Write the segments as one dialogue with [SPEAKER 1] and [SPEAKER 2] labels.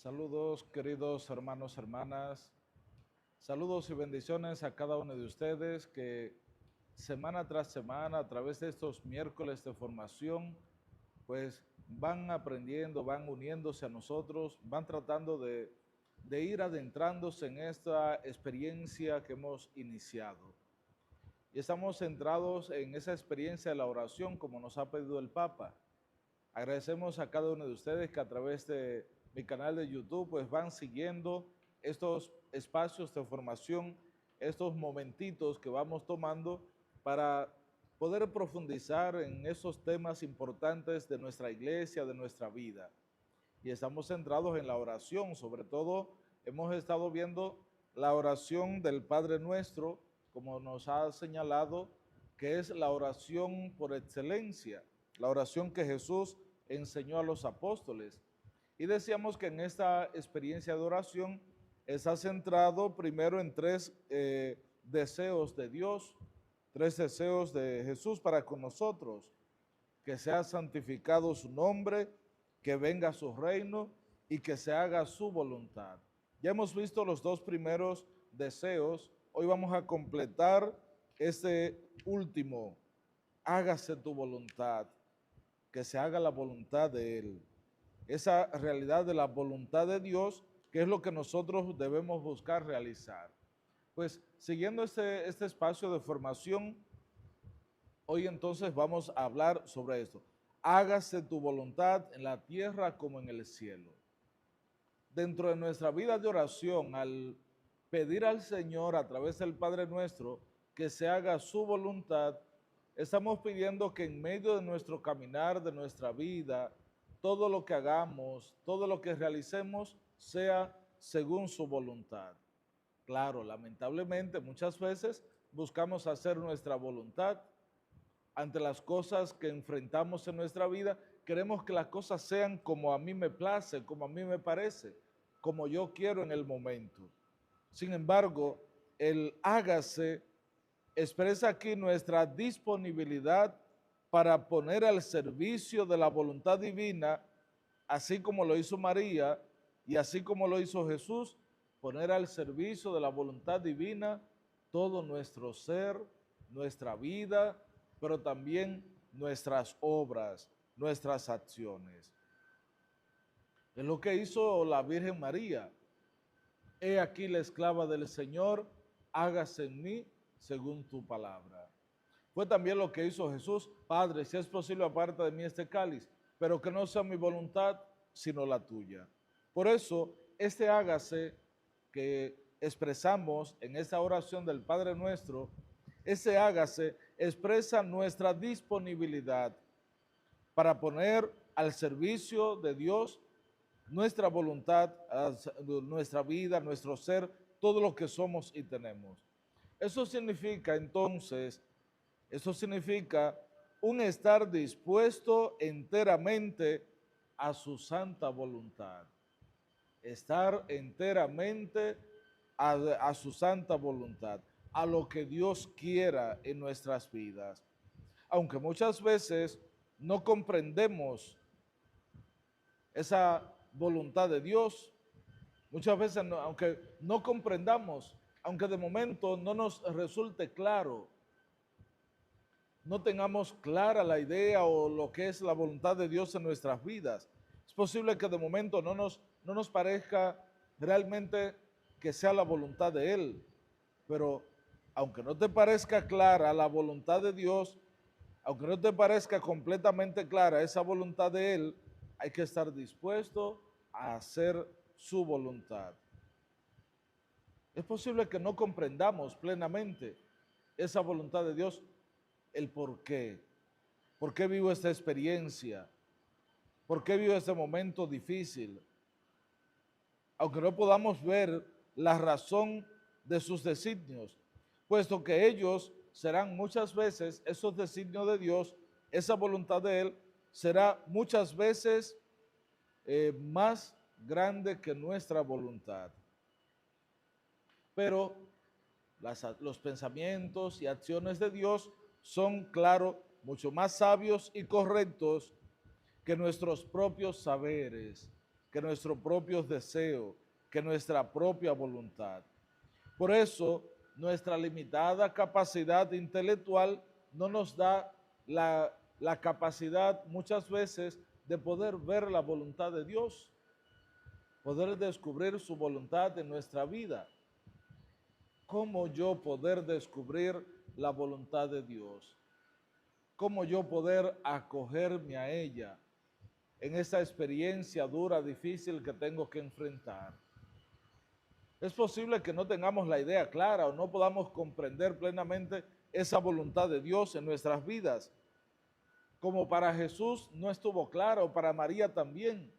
[SPEAKER 1] Saludos, queridos hermanos, hermanas. Saludos y bendiciones a cada uno de ustedes que semana tras semana, a través de estos miércoles de formación, pues van aprendiendo, van uniéndose a nosotros, van tratando de ir adentrándose en esta experiencia que hemos iniciado. Y estamos centrados en esa experiencia de la oración como nos ha pedido el Papa. Agradecemos a cada uno de ustedes que a través de mi canal de YouTube pues van siguiendo estos espacios de formación, estos momentitos que vamos tomando para poder profundizar en esos temas importantes de nuestra iglesia, de nuestra vida. Y estamos centrados en la oración, sobre todo hemos estado viendo la oración del Padre Nuestro, como nos ha señalado, que es la oración por excelencia, la oración que Jesús enseñó a los apóstoles. Y decíamos que en esta experiencia de oración está centrado primero en tres deseos de Dios, tres deseos de Jesús para con nosotros: que sea santificado su nombre, que venga su reino y que se haga su voluntad. Ya hemos visto los dos primeros deseos, hoy vamos a completar este último: hágase tu voluntad, que se haga la voluntad de Él. Esa realidad de la voluntad de Dios, que es lo que nosotros debemos buscar realizar. Pues siguiendo este espacio de formación, hoy entonces vamos a hablar sobre esto. Hágase tu voluntad en la tierra como en el cielo. Dentro de nuestra vida de oración, al pedir al Señor a través del Padre Nuestro que se haga su voluntad, estamos pidiendo que en medio de nuestro caminar, de nuestra vida, todo lo que hagamos, todo lo que realicemos, sea según su voluntad. Claro, lamentablemente muchas veces buscamos hacer nuestra voluntad ante las cosas que enfrentamos en nuestra vida. Queremos que las cosas sean como a mí me place, como a mí me parece, como yo quiero en el momento. Sin embargo, el hágase expresa aquí nuestra disponibilidad para poner al servicio de la voluntad divina, así como lo hizo María y así como lo hizo Jesús, poner al servicio de la voluntad divina todo nuestro ser, nuestra vida, pero también nuestras obras, nuestras acciones. Es lo que hizo la Virgen María. He aquí la esclava del Señor, hágase en mí según tu palabra. Fue también lo que hizo Jesús: Padre, si es posible, aparta de mí este cáliz, pero que no sea mi voluntad, sino la tuya. Por eso, este hágase que expresamos en esta oración del Padre Nuestro, ese hágase expresa nuestra disponibilidad para poner al servicio de Dios nuestra voluntad, nuestra vida, nuestro ser, todo lo que somos y tenemos. Eso significa entonces, eso significa un estar dispuesto enteramente a su santa voluntad. Estar enteramente a su santa voluntad, a lo que Dios quiera en nuestras vidas. Aunque muchas veces no comprendemos esa voluntad de Dios, muchas veces aunque no comprendamos, aunque de momento no nos resulte claro, no tengamos clara la idea o lo que es la voluntad de Dios en nuestras vidas, es posible que de momento no nos parezca realmente que sea la voluntad de Él, pero aunque no te parezca clara la voluntad de Dios, aunque no te parezca completamente clara esa voluntad de Él, hay que estar dispuesto a hacer su voluntad. Es posible que no comprendamos plenamente esa voluntad de Dios, el por qué. ¿Por qué vivo esta experiencia? ¿Por qué vivo este momento difícil? Aunque no podamos ver la razón de sus designios, puesto que ellos serán muchas veces, esos designios de Dios, esa voluntad de Él, será muchas veces más grande que nuestra voluntad. Pero los pensamientos y acciones de Dios son, claro, mucho más sabios y correctos que nuestros propios saberes, que nuestros propios deseos, que nuestra propia voluntad. Por eso, nuestra limitada capacidad intelectual no nos da la capacidad muchas veces de poder ver la voluntad de Dios, poder descubrir su voluntad en nuestra vida. ¿Cómo yo poder descubrir la voluntad de Dios? ¿Cómo yo poder acogerme a ella en esa experiencia dura, difícil que tengo que enfrentar? Es posible que no tengamos la idea clara o no podamos comprender plenamente esa voluntad de Dios en nuestras vidas. Como para Jesús no estuvo claro, para María también.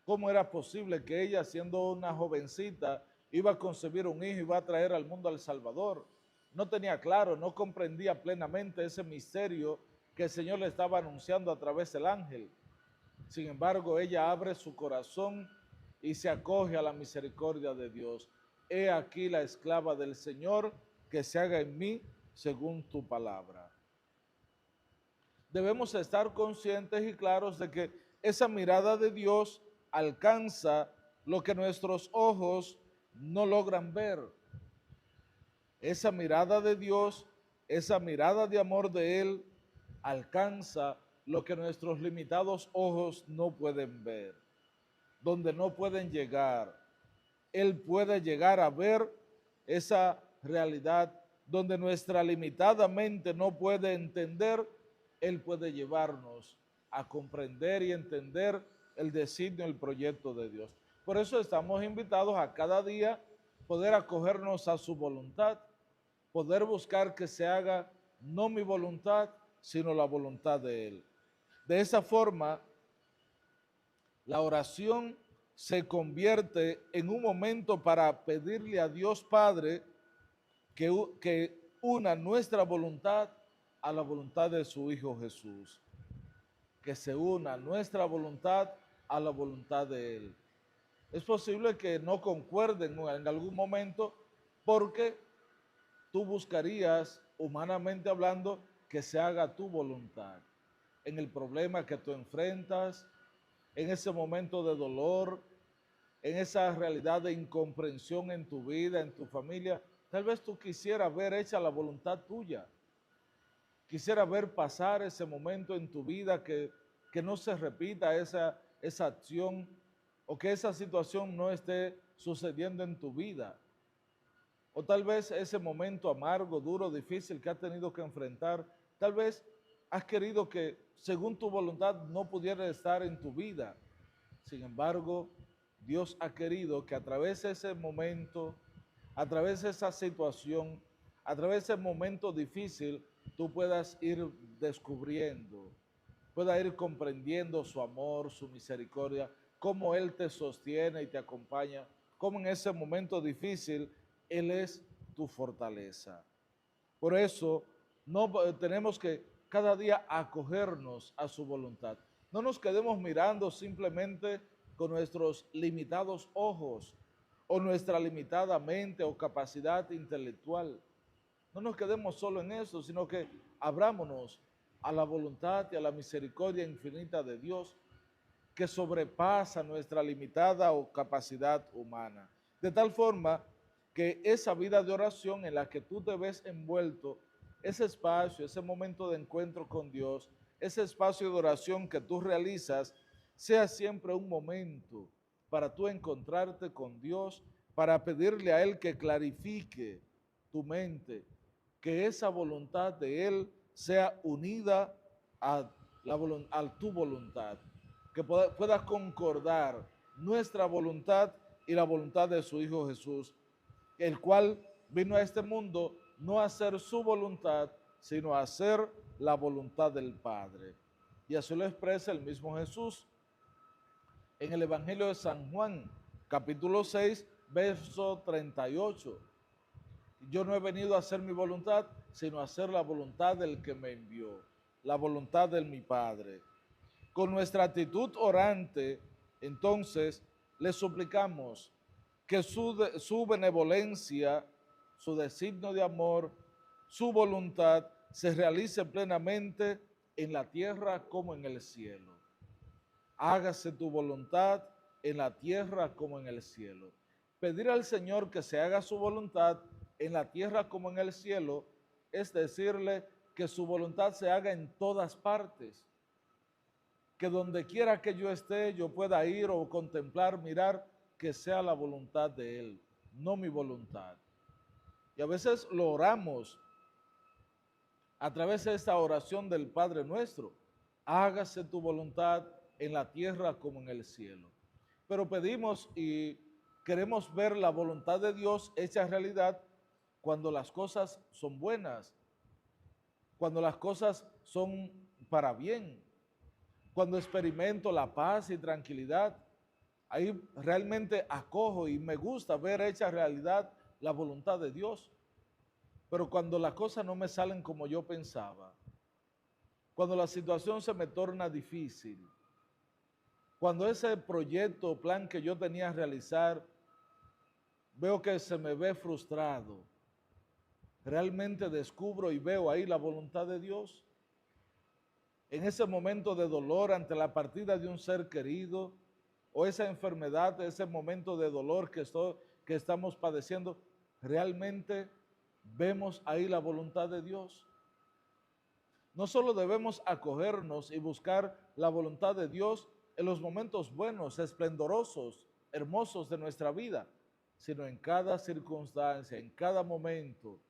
[SPEAKER 1] ¿Cómo era posible que ella, siendo una jovencita, iba a concebir un hijo y iba a traer al mundo al Salvador? No tenía claro, no comprendía plenamente ese misterio que el Señor le estaba anunciando a través del ángel. Sin embargo, ella abre su corazón y se acoge a la misericordia de Dios. He aquí la esclava del Señor, que se haga en mí según tu palabra. Debemos estar conscientes y claros de que esa mirada de Dios alcanza lo que nuestros ojos no logran ver. Esa mirada de Dios, esa mirada de amor de Él, alcanza lo que nuestros limitados ojos no pueden ver, donde no pueden llegar. Él puede llegar a ver esa realidad donde nuestra limitada mente no puede entender. Él puede llevarnos a comprender y entender el designio, el proyecto de Dios. Por eso estamos invitados a cada día poder acogernos a su voluntad, poder buscar que se haga no mi voluntad, sino la voluntad de Él. De esa forma, la oración se convierte en un momento para pedirle a Dios Padre que una nuestra voluntad a la voluntad de su Hijo Jesús, que se una nuestra voluntad a la voluntad de Él. Es posible que no concuerden en algún momento porque tú buscarías, humanamente hablando, que se haga tu voluntad en el problema que tú enfrentas, en ese momento de dolor, en esa realidad de incomprensión en tu vida, en tu familia. Tal vez tú quisieras ver hecha la voluntad tuya. Quisiera ver pasar ese momento en tu vida que no se repita esa acción o que esa situación no esté sucediendo en tu vida. O tal vez ese momento amargo, duro, difícil que has tenido que enfrentar, tal vez has querido que según tu voluntad no pudiera estar en tu vida. Sin embargo, Dios ha querido que a través de ese momento, a través de esa situación, a través de ese momento difícil, tú puedas ir descubriendo, puedas ir comprendiendo su amor, su misericordia, cómo Él te sostiene y te acompaña, cómo en ese momento difícil Él es tu fortaleza. Por eso tenemos que cada día acogernos a su voluntad. No nos quedemos mirando simplemente con nuestros limitados ojos o nuestra limitada mente o capacidad intelectual. No nos quedemos solo en eso, sino que abrámonos a la voluntad y a la misericordia infinita de Dios que sobrepasa nuestra limitada o capacidad humana. De tal forma que esa vida de oración en la que tú te ves envuelto, ese espacio, ese momento de encuentro con Dios, ese espacio de oración que tú realizas, sea siempre un momento para tú encontrarte con Dios, para pedirle a Él que clarifique tu mente, que esa voluntad de Él sea unida a tu voluntad, que pueda concordar nuestra voluntad y la voluntad de su Hijo Jesús, el cual vino a este mundo no a hacer su voluntad, sino a hacer la voluntad del Padre. Y así lo expresa el mismo Jesús en el Evangelio de San Juan, capítulo 6, verso 38. Yo no he venido a hacer mi voluntad, sino a hacer la voluntad del que me envió, la voluntad de mi Padre. Con nuestra actitud orante, entonces, le suplicamos que su benevolencia, su designio de amor, su voluntad se realice plenamente en la tierra como en el cielo. Hágase tu voluntad en la tierra como en el cielo. Pedir al Señor que se haga su voluntad en la tierra como en el cielo es decirle que su voluntad se haga en todas partes, que donde quiera que yo esté, yo pueda ir o contemplar, mirar, que sea la voluntad de Él, no mi voluntad. Y a veces lo oramos a través de esta oración del Padre Nuestro: hágase tu voluntad en la tierra como en el cielo. Pero pedimos y queremos ver la voluntad de Dios hecha realidad cuando las cosas son buenas, cuando las cosas son para bien, cuando experimento la paz y tranquilidad. Ahí realmente acojo y me gusta ver hecha realidad la voluntad de Dios. Pero cuando las cosas no me salen como yo pensaba, cuando la situación se me torna difícil, cuando ese proyecto o plan que yo tenía a realizar veo que se me ve frustrado, realmente descubro y veo ahí la voluntad de Dios. En ese momento de dolor ante la partida de un ser querido, o esa enfermedad, ese momento de dolor que estamos padeciendo, realmente vemos ahí la voluntad de Dios. No solo debemos acogernos y buscar la voluntad de Dios en los momentos buenos, esplendorosos, hermosos de nuestra vida, sino en cada circunstancia, en cada momento,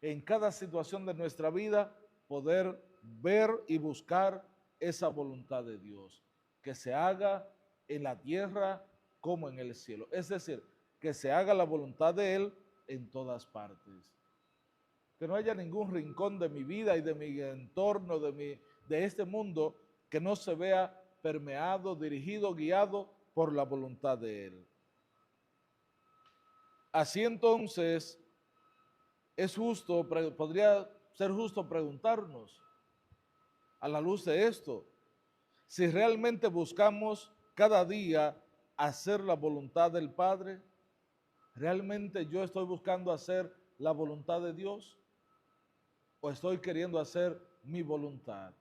[SPEAKER 1] en cada situación de nuestra vida, poder ver y buscar esa voluntad de Dios, que se haga en la tierra como en el cielo. Es decir, que se haga la voluntad de Él en todas partes. Que no haya ningún rincón de mi vida y de mi entorno, de este mundo, que no se vea permeado, dirigido, guiado por la voluntad de Él. Así entonces, es justo, podría ser justo preguntarnos, a la luz de esto, si realmente buscamos cada día hacer la voluntad del Padre. ¿Realmente yo estoy buscando hacer la voluntad de Dios o estoy queriendo hacer mi voluntad?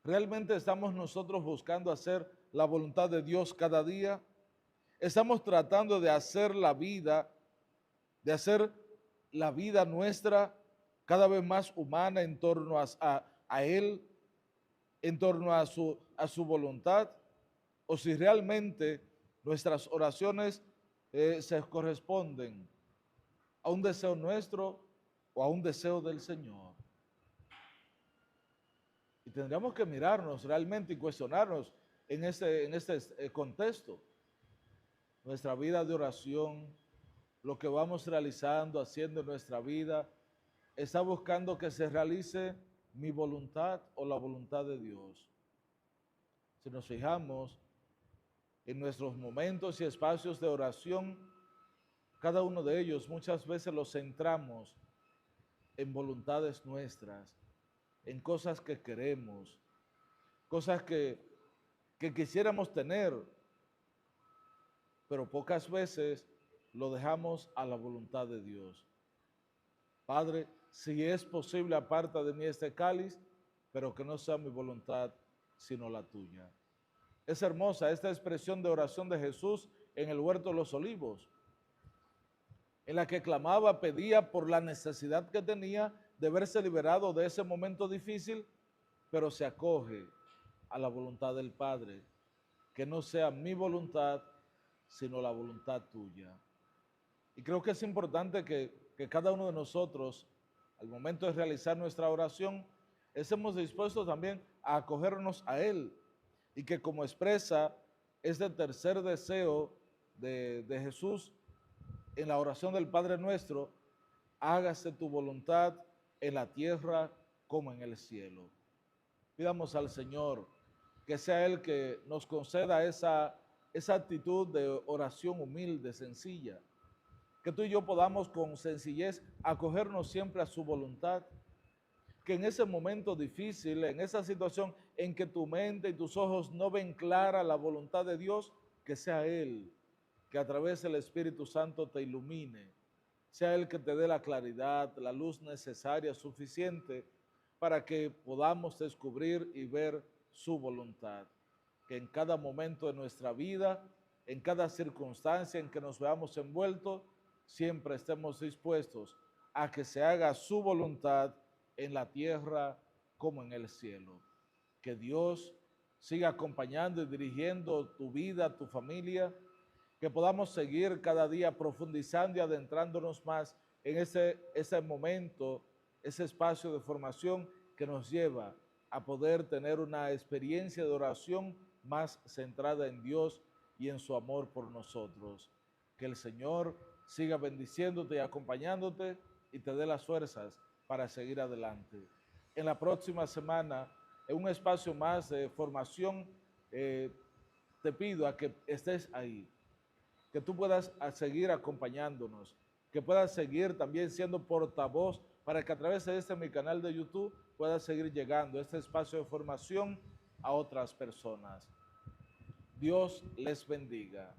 [SPEAKER 1] ¿Realmente estamos nosotros buscando hacer la voluntad de Dios cada día? ¿Estamos tratando de hacer la vida nuestra cada vez más humana en torno a Él, en torno a su voluntad? ¿O si realmente nuestras oraciones se corresponden a un deseo nuestro o a un deseo del Señor? Y tendríamos que mirarnos realmente y cuestionarnos en este contexto. Nuestra vida de oración, lo que vamos realizando, haciendo en nuestra vida, está buscando que se realice mi voluntad o la voluntad de Dios. Si nos fijamos en nuestros momentos y espacios de oración, cada uno de ellos muchas veces los centramos en voluntades nuestras, en cosas que queremos, cosas que quisiéramos tener, pero pocas veces lo dejamos a la voluntad de Dios. Padre, si es posible, aparta de mí este cáliz, pero que no sea mi voluntad, sino la tuya. Es hermosa esta expresión de oración de Jesús en el huerto de los olivos, en la que clamaba, pedía por la necesidad que tenía de verse liberado de ese momento difícil, pero se acoge a la voluntad del Padre, que no sea mi voluntad, sino la voluntad tuya. Y creo que es importante que cada uno de nosotros, al momento de realizar nuestra oración, estemos dispuestos también a acogernos a Él, y que, como expresa este tercer deseo de Jesús en la oración del Padre Nuestro: hágase tu voluntad en la tierra como en el cielo. Pidamos al Señor que sea Él que nos conceda esa actitud de oración humilde, sencilla, que tú y yo podamos con sencillez acogernos siempre a su voluntad, que en ese momento difícil, en esa situación en que tu mente y tus ojos no ven clara la voluntad de Dios, que sea Él que a través del Espíritu Santo te ilumine, sea Él que te dé la claridad, la luz necesaria, suficiente, para que podamos descubrir y ver su voluntad. que en cada momento de nuestra vida, en cada circunstancia en que nos veamos envueltos, siempre estemos dispuestos a que se haga su voluntad en la tierra como en el cielo. Que Dios siga acompañando y dirigiendo tu vida, tu familia, que podamos seguir cada día profundizando y adentrándonos más en ese momento, ese espacio de formación que nos lleva a poder tener una experiencia de oración más centrada en Dios y en su amor por nosotros. Que el Señor siga bendiciéndote y acompañándote y te dé las fuerzas para seguir adelante. En la próxima semana, en un espacio más de formación, te pido a que estés ahí, que tú puedas seguir acompañándonos, que puedas seguir también siendo portavoz para que a través de mi canal de YouTube puedas seguir llegando este espacio de formación a otras personas. Dios les bendiga.